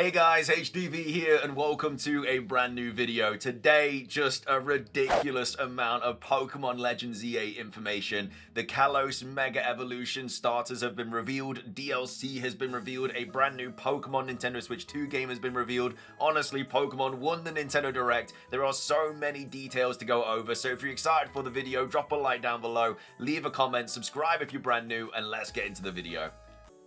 Hey guys, HDvee here and welcome to a brand new video. Today, just a ridiculous amount of Pokemon Legends EA information. The Kalos Mega Evolution starters have been revealed, DLC has been revealed, a brand new Pokemon Nintendo Switch 2 game has been revealed. Honestly, Pokemon won the Nintendo Direct. There are so many details to go over, so if you're excited for the video, drop a like down below, leave a comment, subscribe if you're brand new, and let's get into the video.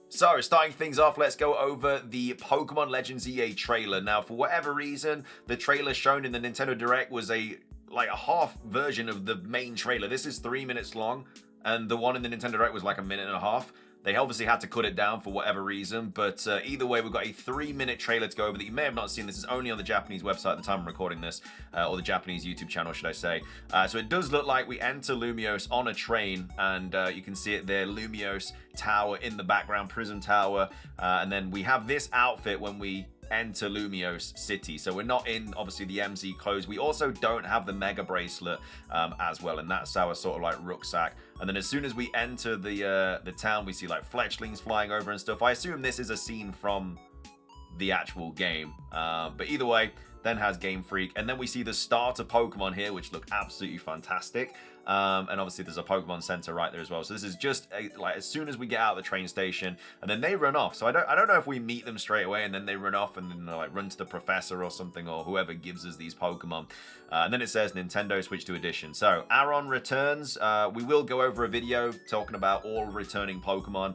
So, starting things off, let's go over the Pokemon Legends EA trailer. Now, for whatever reason, the trailer shown in the Nintendo Direct was a half version of the main trailer. This is 3 minutes long, and the one in the Nintendo Direct was like a minute and a half. They obviously had to cut it down for whatever reason, but either way, we've got a 3-minute trailer to go over that you may have not seen. This is only on the Japanese website at the time I'm recording this, or the Japanese YouTube channel, should I say. So it does look like we enter Lumiose on a train, and you can see it there, Lumiose Tower in the background, Prism Tower, and then we have this outfit when we enter Lumiose City. So we're not in, obviously, the MZ clothes. We also don't have the Mega Bracelet as well, and that's our sort of like rucksack. And then as soon as we enter the town, we see like fletchlings flying over and stuff. I assume this is a scene from the actual game. But either way, then has Game Freak. And then we see the starter Pokemon here, which look absolutely fantastic. And obviously there's a Pokemon Center right there as well. So this is just like as soon as we get out of the train station, and then they run off. So I don't know if we meet them straight away and then they run off and then they like run to the professor or something, or whoever gives us these Pokemon. And then it says Nintendo Switch 2 Edition. So Aron returns. We will go over a video talking about all returning Pokemon,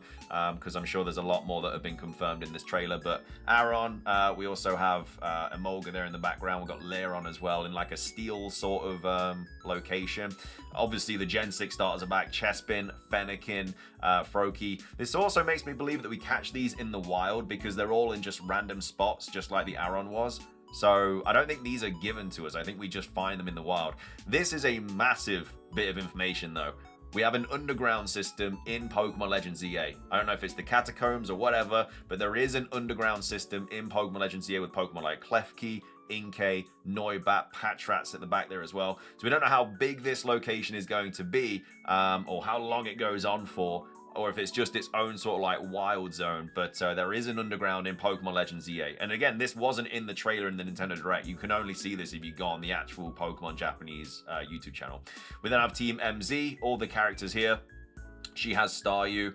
because I'm sure there's a lot more that have been confirmed in this trailer. But Aron, we also have Emolga there in the background. We've got Leron as well in like a steel sort of location. Obviously, the Gen 6 starters are back. Chespin, Fennekin, Froakie. This also makes me believe that we catch these in the wild because they're all in just random spots, just like the Aron was. So I don't think these are given to us. I think we just find them in the wild. This is a massive bit of information, though. We have an underground system in Pokemon Legends EA. I don't know if it's the catacombs or whatever, but there is an underground system in Pokemon Legends EA with Pokemon like Klefki, Inkay, Noibat, Patrat's at the back there as well. So we don't know how big this location is going to be, or how long it goes on for, or if it's just its own sort of like wild zone. But there is an underground in Pokemon Legends EA. And again, this wasn't in the trailer in the Nintendo Direct. You can only see this if you go on the actual Pokemon Japanese YouTube channel. We then have Team MZ, all the characters here. She has Staryu.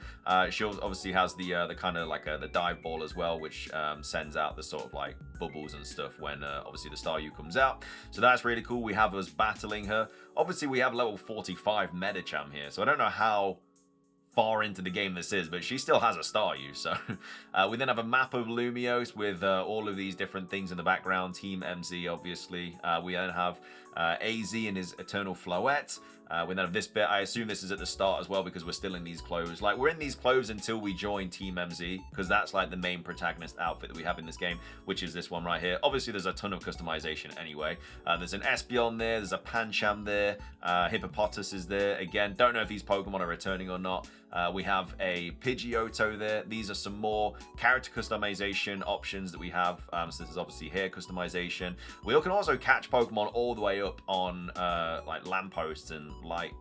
She obviously has the kind of like the dive ball as well, which sends out the sort of like bubbles and stuff when obviously the Staryu comes out. So that's really cool. We have us battling her. Obviously, we have level 45 Medicham here, so I don't know how far into the game this is, but she still has a Staryu. So we then have a map of Lumiose with all of these different things in the background. Team MZ, obviously. We then have AZ and his Eternal Floette. We then have this bit. I assume this is at the start as well because we're still in these clothes. Like, we're in these clothes until we join Team MZ, because that's like the main protagonist outfit that we have in this game, which is this one right here. Obviously, there's a ton of customization anyway. There's an Espeon there. There's a Pancham there. Hippopotas is there. Again, don't know if these Pokemon are returning or not. We have a Pidgeotto there. These are some more character customization options that we have. So this is obviously hair customization. We can also catch Pokemon all the way up on like lampposts and light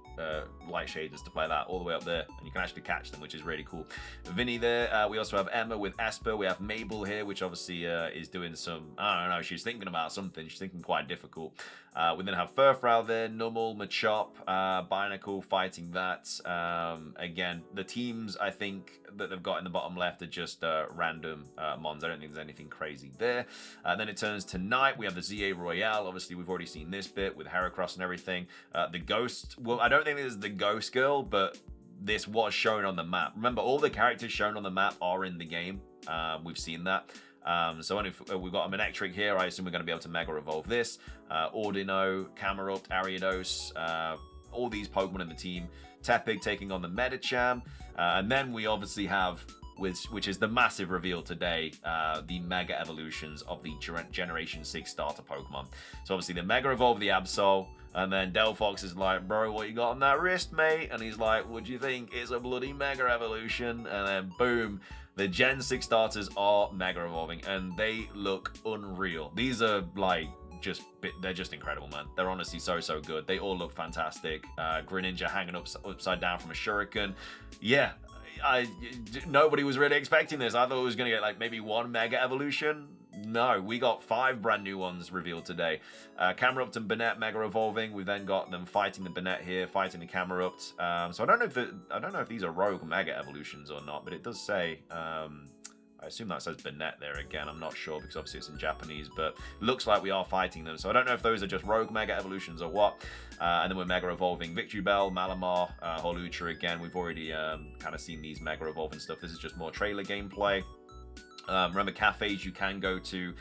shades and stuff like that, all the way up there, and you can actually catch them, which is really cool. Vinny there. We also have Emma with Esper. We have Mabel here, which obviously is doing some, I don't know, she's thinking about something. She's thinking quite difficult. We then have Furfrou there, Numel, Machop, Binacle fighting that. Again, the teams I think that they've got in the bottom left are just random mons. I don't think there's anything crazy there. Then it turns to night. We have the ZA Royale. Obviously, we've already seen this bit with Heracross and everything. The Ghost, well, I don't think this is the Ghost Girl, but this was shown on the map. Remember, all the characters shown on the map are in the game. We've seen that. So if we've got a Manectric here, I assume we're going to be able to Mega Evolve this. Ordino, Camerupt, Ariados, all these Pokemon in the team. Tepig taking on the Medicham. And then we obviously have, which is the massive reveal today, the Mega Evolutions of the Generation 6 starter Pokemon. So obviously the Mega Evolve the Absol, and then Delphox is like, bro, what you got on that wrist, mate? And he's like, what do you think? It's a bloody Mega Evolution. And then boom, the Gen 6 starters are Mega Evolving, and they look unreal. These are like they're just incredible, man. They're honestly so good. They all look fantastic. Greninja hanging upside down from a shuriken. Yeah, nobody was really expecting this. I thought it was gonna get like maybe one Mega Evolution. No, we got 5 brand new ones revealed today. Camerupt and Banette Mega Evolving. We've then got them fighting the Banette here, fighting the Camerupt. So I don't know if these are rogue Mega Evolutions or not, but it does say. I assume that says Banette there again. I'm not sure because obviously it's in Japanese, but looks like we are fighting them. So I don't know if those are just rogue Mega Evolutions or what. And then we're Mega Evolving Victory Bell, Malamar, Holucha again. We've already kind of seen these Mega Evolving stuff. This is just more trailer gameplay. Remember, cafes you can go to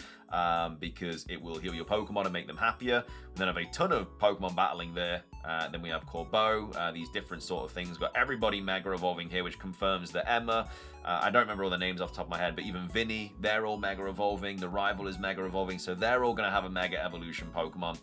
because it will heal your Pokemon and make them happier. We then have a ton of Pokemon battling there. Then we have Corbeau, these different sort of things. We've got everybody Mega Evolving here, which confirms that Emma, I don't remember all the names off the top of my head, but even Vinny, they're all Mega Evolving. The rival is Mega Evolving, so they're all going to have a Mega Evolution Pokemon.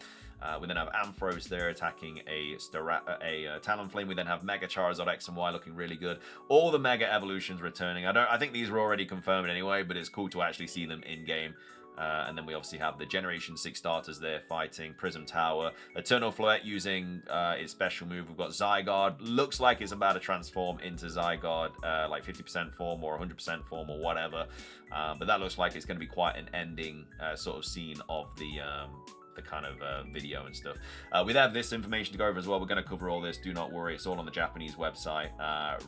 We then have Ampharos there attacking a Talonflame. We then have Mega Charizard X and Y looking really good. All the Mega Evolutions returning. I think these were already confirmed anyway, but it's cool to actually see them in game. And then we obviously have the Generation 6 starters there fighting Prism Tower. Eternal Floette using its special move. We've got Zygarde. Looks like it's about to transform into Zygarde, like 50% form or 100% form or whatever. But that looks like it's going to be quite an ending sort of scene of the kind of video and stuff. We have this information to go over as well. We're going to cover all this. Do not worry. It's all on the Japanese website.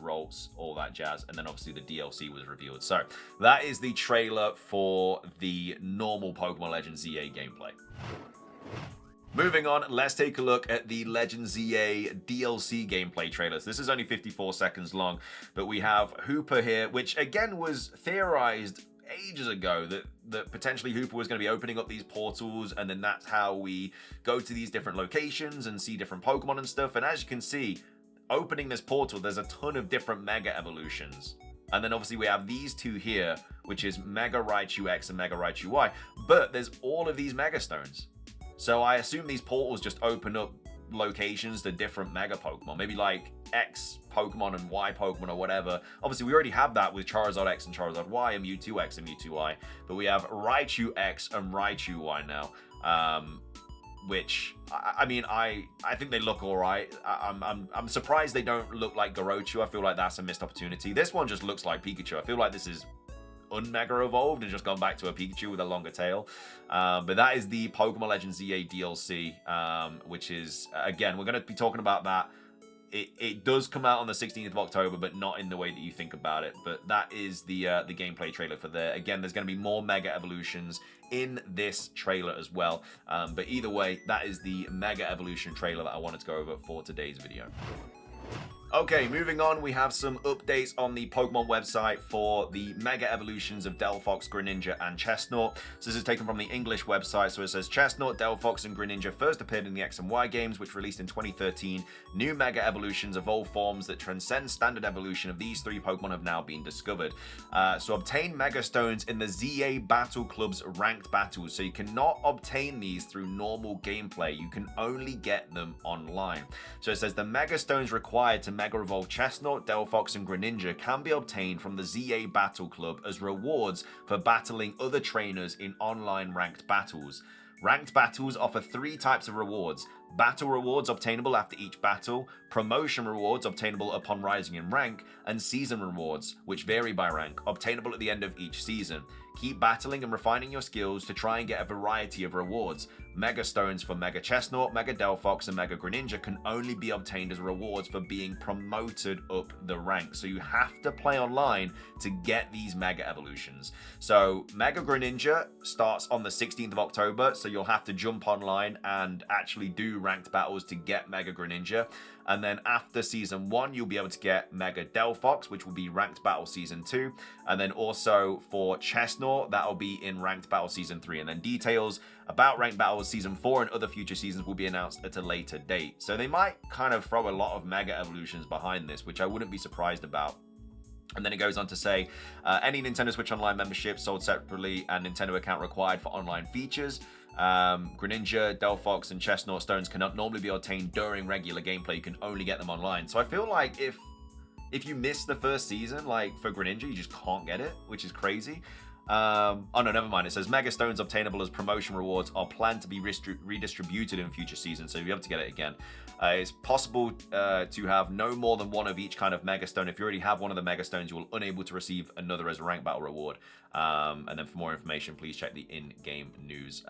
Rolls, all that jazz. And then obviously the DLC was revealed. So that is the trailer for the normal Pokemon Legends ZA gameplay. Moving on, let's take a look at the Legends ZA DLC gameplay trailers. This is only 54 seconds long, but we have Hooper here, which again was theorized ages ago that potentially Hooper was going to be opening up these portals, and then that's how we go to these different locations and see different Pokemon and stuff. And as you can see, opening this portal, there's a ton of different Mega Evolutions. And then obviously we have these two here, which is Mega Raichu X and Mega Raichu Y. But there's all of these Mega Stones. So I assume these portals just open up locations to different Mega Pokemon. Maybe like X Pokemon and Y Pokemon or whatever. Obviously, we already have that with Charizard X and Charizard Y and Mewtwo X and Mewtwo Y. But we have Raichu X and Raichu Y now. Which, I mean, I think they look all right. I'm surprised they don't look like Garochu. I feel like that's a missed opportunity. This one just looks like Pikachu. I feel like this is unmega evolved and just gone back to a Pikachu with a longer tail. But that is the Pokemon Legends ZA DLC, which is, again, we're going to be talking about that. It does come out on the 16th of October, but not in the way that you think about it. But that is the gameplay trailer for there. Again, there's going to be more Mega Evolutions in this trailer as well. But either way, that is the Mega Evolution trailer that I wanted to go over for today's video. Okay, moving on, we have some updates on the Pokemon website for the Mega Evolutions of Delphox, Greninja, and Chestnut. So this is taken from the English website. So it says, Chestnut, Delphox, and Greninja first appeared in the X and Y games, which released in 2013. New Mega Evolutions evolve forms that transcend standard evolution of these 3 Pokemon have now been discovered. So obtain Mega Stones in the ZA Battle Club's ranked battles. So you cannot obtain these through normal gameplay. You can only get them online. So it says the Mega Stones required to Mega Evolve Chestnut, Delphox, and Greninja can be obtained from the ZA Battle Club as rewards for battling other trainers in online ranked battles. Ranked battles offer 3 types of rewards: battle rewards obtainable after each battle, promotion rewards obtainable upon rising in rank, and season rewards, which vary by rank, obtainable at the end of each season. Keep battling and refining your skills to try and get a variety of rewards. Mega Stones for Mega Chestnut, Mega Delphox, and Mega Greninja can only be obtained as rewards for being promoted up the rank. So you have to play online to get these Mega Evolutions. So Mega Greninja starts on the 16th of October, so you'll have to jump online and actually do ranked battles to get Mega Greninja. And then after Season 1, you'll be able to get Mega Delphox, which will be Ranked Battle Season 2. And then also for Chestnut, that'll be in Ranked Battle Season 3. And then details about Ranked Battles Season 4 and other future seasons will be announced at a later date. So they might kind of throw a lot of Mega Evolutions behind this, which I wouldn't be surprised about. And then it goes on to say, any Nintendo Switch Online membership sold separately and Nintendo account required for online features. Greninja, Delphox, and Chestnut Stones cannot normally be obtained during regular gameplay. You can only get them online. So I feel like if you miss the first season, like for Greninja, you just can't get it, which is crazy. Oh no, never mind. It says Mega Stones obtainable as promotion rewards are planned to be redistributed in future seasons, so you'll be able to get it again. It's possible to have no more than one of each kind of Mega Stone. If you already have one of the Mega Stones, you will unable to receive another as a rank battle reward. And then for more information, please check the in-game news.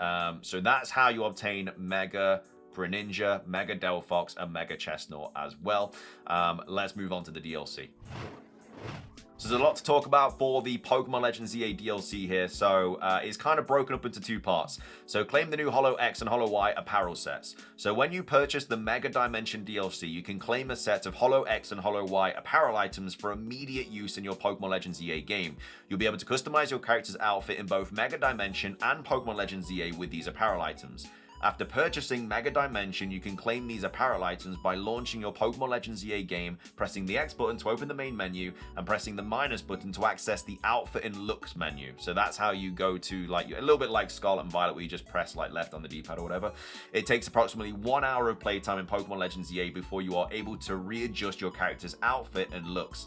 So that's how you obtain Mega Greninja, Mega Delphox, and Mega Chestnut as well. Let's move on to the DLC. So there's a lot to talk about for the Pokemon Legends EA DLC here, so it's kind of broken up into two parts. So claim the new Holo X and Holo Y apparel sets. So when you purchase the Mega Dimension DLC, you can claim a set of Holo X and Holo Y apparel items for immediate use in your Pokemon Legends EA game. You'll be able to customize your character's outfit in both Mega Dimension and Pokemon Legends EA with these apparel items. After purchasing Mega Dimension, you can claim these apparel items by launching your Pokemon Legends EA game, pressing the X button to open the main menu, and pressing the minus button to access the Outfit and Looks menu. So that's how you go to, like, a little bit like Scarlet and Violet, where you just press like left on the D-pad or whatever. It takes approximately 1 hour of playtime in Pokemon Legends EA before you are able to readjust your character's outfit and looks.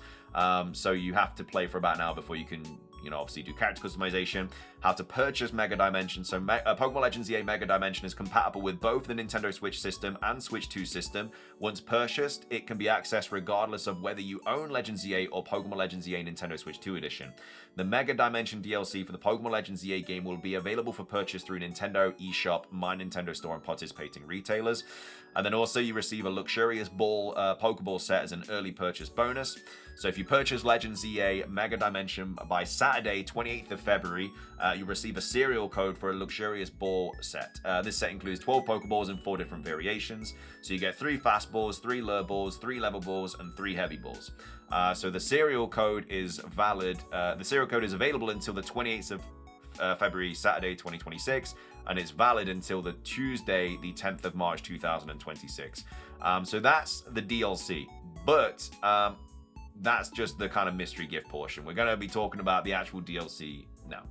So you have to play for about an hour before you can, obviously do character customization. How to purchase Mega Dimension. So Pokemon Legends EA Mega Dimension is compatible with both the Nintendo Switch system and Switch 2 system. Once purchased, it can be accessed regardless of whether you own Legends EA or Pokemon Legends EA Nintendo Switch 2 edition. The Mega Dimension DLC for the Pokemon Legends EA game will be available for purchase through Nintendo eShop, My Nintendo Store, and participating retailers. And then also you receive a luxurious ball Pokeball set as an early purchase bonus. So if you purchase Legends EA Mega Dimension by Saturday, 28th of February, you receive a serial code for a luxurious ball set. This set includes 12 Pokeballs in 4 different variations. So you get 3 fast balls, 3 lure balls, 3 level balls, and 3 heavy balls. So the serial code is valid. The serial code is available until the 28th of February, Saturday, 2026, and it's valid until the Tuesday, the 10th of March, 2026. So that's the DLC, but that's just the kind of mystery gift portion. We're going to be talking about the actual DLC now.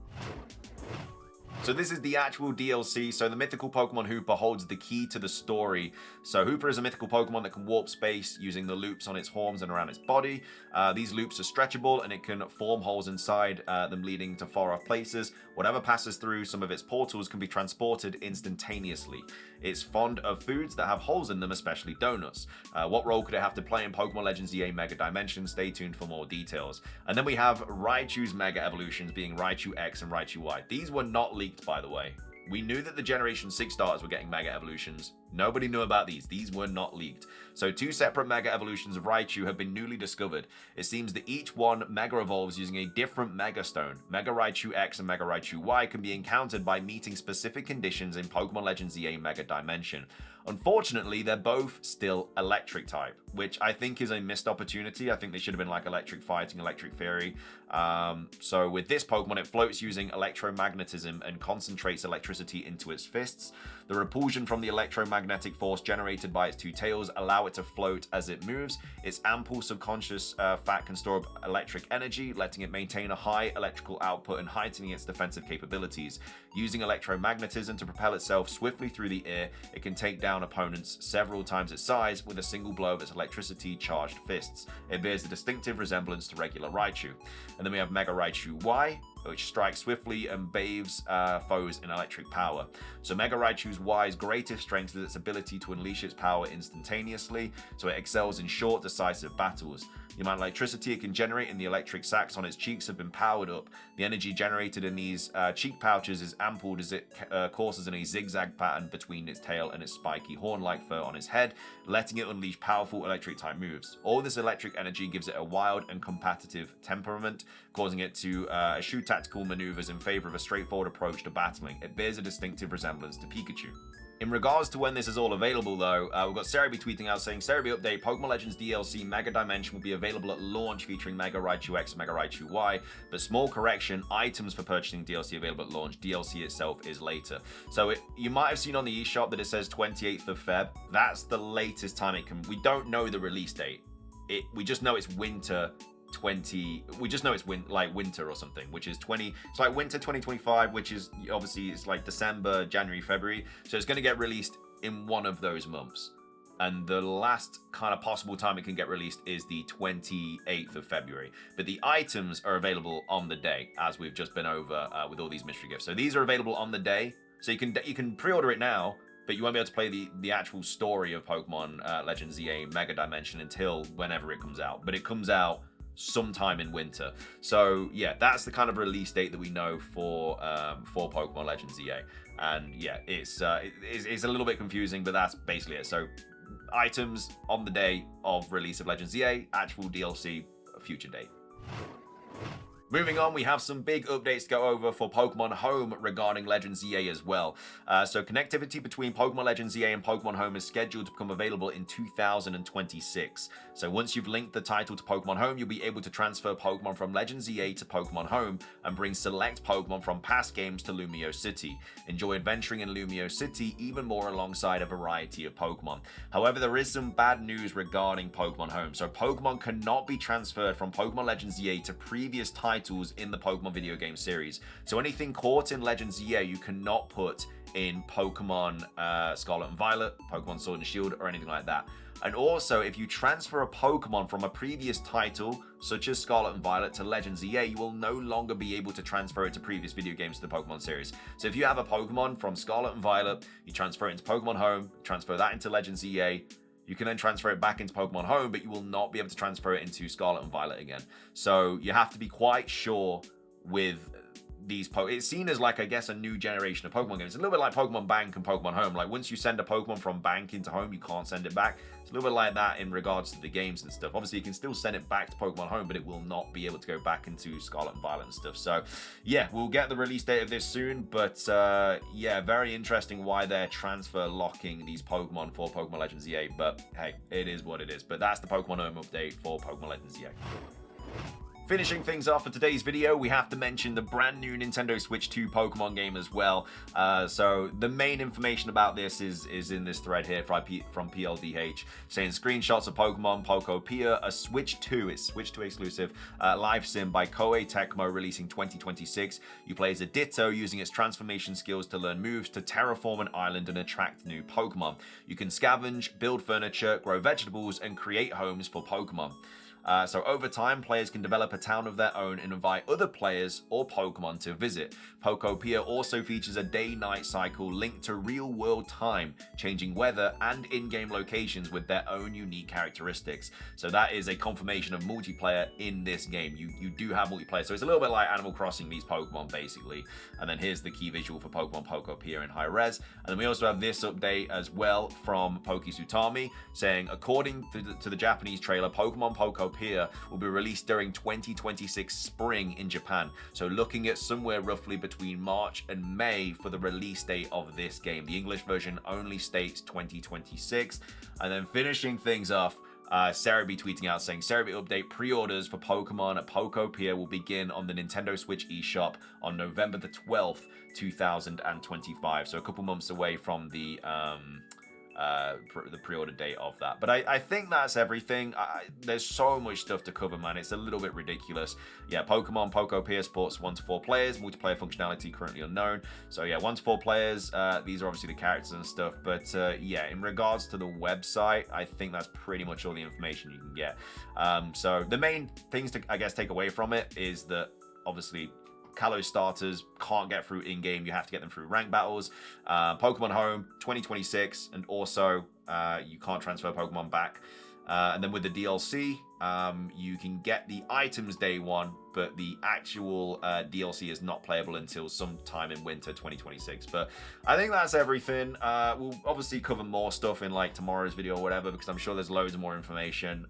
So this is the actual DLC. So the mythical Pokemon Hooper holds the key to the story. So Hooper is a mythical Pokemon that can warp space using the loops on its horns and around its body. These loops are stretchable and it can form holes inside them, leading to far off places. Whatever passes through some of its portals can be transported instantaneously. It's fond of foods that have holes in them, especially donuts. What role could it have to play in Pokemon Legends EA Mega Dimension? Stay tuned for more details. And then we have Raichu's Mega Evolutions, being Raichu X and Raichu Y. These were not leaked, by the way. We knew that the Generation 6 starters were getting Mega Evolutions. Nobody knew about these. These were not leaked. So 2 separate Mega Evolutions of Raichu have been newly discovered. It seems that each one Mega evolves using a different Mega Stone. Mega Raichu X and Mega Raichu Y can be encountered by meeting specific conditions in Pokemon Legends EA Mega Dimension. Unfortunately, they're both still electric type, which I think is a missed opportunity. I think they should have been like electric fighting, electric fairy. So with this Pokemon, it floats using electromagnetism and concentrates electricity into its fists. The repulsion from the electromagnetic force generated by its 2 tails allow it to float as it moves. Its ample subconscious fat can store up electric energy, letting it maintain a high electrical output and heightening its defensive capabilities. Using electromagnetism to propel itself swiftly through the air, it can take down opponents several times its size with a single blow of its electricity-charged fists. It bears a distinctive resemblance to regular Raichu. And then we have Mega Raichu Y, which strikes swiftly and bathes foes in electric power. So Mega Raichu's Y's greatest strength is its ability to unleash its power instantaneously, so it excels in short, decisive battles. The amount of electricity it can generate in the electric sacs on its cheeks have been powered up. The energy generated in these cheek pouches is ampled as it courses in a zigzag pattern between its tail and its spiky horn-like fur on its head, letting it unleash powerful electric-type moves. All this electric energy gives it a wild and competitive temperament, causing it to eschew tactical maneuvers in favor of a straightforward approach to battling. It bears a distinctive resemblance to Pikachu. In regards to when this is all available, though, we've got Cerebi tweeting out saying, Cerebi update, Pokemon Legends DLC Mega Dimension will be available at launch featuring Mega Raichu X and Mega Raichu Y, but small correction, items for purchasing DLC available at launch, DLC itself is later. So you might have seen on the eShop that it says 28th of Feb. That's the latest time it can. We don't know the release date. We just know it's winter 20. We just know it's winter or something, which is 20. It's like winter 2025, which is obviously it's like December, January, February. So it's going to get released in one of those months. and the last kind of possible time it can get released is the 28th of February. But the items are available on the day, as we've just been over with all these mystery gifts. So these are available on the day, so you can pre-order it now, but you won't be able to play the actual story of Pokemon Legends ZA Mega Dimension until whenever it comes out. But it comes out sometime in winter. So yeah, that's the kind of release date that we know for Pokemon Legends ZA. And yeah, it's a little bit confusing, but that's basically it. So items on the day of release of Legends ZA, actual DLC, future date. Moving on, we have some big updates to go over for Pokemon Home regarding Legends ZA as well. So connectivity between Pokemon Legends ZA and Pokemon Home is scheduled to become available in 2026. So once you've linked the title to Pokemon Home, you'll be able to transfer Pokemon from Legends ZA to Pokemon Home and bring select Pokemon from past games to Lumiose City. Enjoy adventuring in Lumiose City even more alongside a variety of Pokemon. However, there is some bad news regarding Pokemon Home. So Pokemon cannot be transferred from Pokemon Legends ZA to previous titles in the Pokemon video game series. So anything caught in Legends ZA you cannot put in Pokemon Scarlet and Violet, Pokemon Sword and Shield, or anything like that. And also, if you transfer a Pokemon from a previous title, such as Scarlet and Violet, to Legends ZA, you will no longer be able to transfer it to previous video games to the Pokemon series. So if you have a Pokemon from Scarlet and Violet, you transfer it into Pokemon Home, transfer that into Legends ZA, you can then transfer it back into Pokemon Home, but you will not be able to transfer it into Scarlet and Violet again. So you have to be quite sure with these it's seen as like, I guess, a new generation of Pokemon games. It's a little bit like Pokemon Bank and Pokemon Home. Like once you send a Pokemon from Bank into Home, you can't send it back. It's a little bit like that in regards to the games and stuff. Obviously, you can still send it back to Pokemon Home, but it will not be able to go back into Scarlet and Violet and stuff. So yeah, we'll get the release date of this soon. But yeah, very interesting why they're transfer locking these Pokemon for Pokemon Legends ZA. But hey, it is what it is. But that's the Pokemon Home update for Pokemon Legends ZA. Finishing things off for today's video, we have to mention the brand new Nintendo Switch 2 Pokemon game as well. So the main information about this is in this thread here from PLDH, saying screenshots of Pokemon Pokopia, a Switch 2, it's Switch 2 exclusive, live sim by Koei Tecmo, releasing 2026. You play as a Ditto, using its transformation skills to learn moves to terraform an island and attract new Pokemon. You can scavenge, build furniture, grow vegetables, and create homes for Pokemon. So over time, players can develop a town of their own and invite other players or Pokemon to visit. Pokopia also features a day-night cycle linked to real-world time, changing weather and in-game locations with their own unique characteristics. So that is a confirmation of multiplayer in this game. You do have multiplayer, so it's a little bit like Animal Crossing meets Pokemon, basically. And then here's the key visual for Pokemon Pokopia in high res. And then we also have this update as well from Pokisutami, saying, according to the Japanese trailer, Pokemon Pokopia will be released during 2026 spring in Japan. So looking at somewhere roughly between March and May for the release date of this game. The English version only states 2026. And then finishing things off, Cerebi tweeting out saying, Cerebi update, pre-orders for Pokemon at Pokopia will begin on the Nintendo Switch eShop on November the 12th, 2025. So a couple months away from the pre-order date of that. But I think that's everything. There's so much stuff to cover, man. It's a little bit ridiculous. Yeah, Pokemon Pokopia supports 1 to 4 players. Multiplayer functionality currently unknown. So yeah, 1 to 4 players. These are obviously the characters and stuff. But yeah, in regards to the website, I think that's pretty much all the information you can get. So the main things to, I guess, take away from it is that obviously Kalos starters can't get through in-game. You have to get them through rank battles. Pokemon Home 2026, and also you can't transfer Pokemon back. And then with the DLC, you can get the items day one, but the actual DLC is not playable until sometime in winter 2026. But I think that's everything. We'll obviously cover more stuff in like tomorrow's video or whatever, because I'm sure there's loads of more information.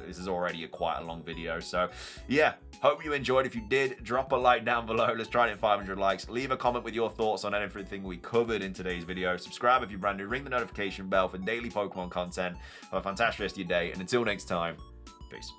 This is already quite a long video. So yeah, hope you enjoyed. If you did, drop a like down below. Let's try and hit 500 likes. Leave a comment with your thoughts on everything we covered in today's video. Subscribe if you're brand new. Ring the notification bell for daily Pokemon content. Have a fantastic rest of your day. And until next time, peace.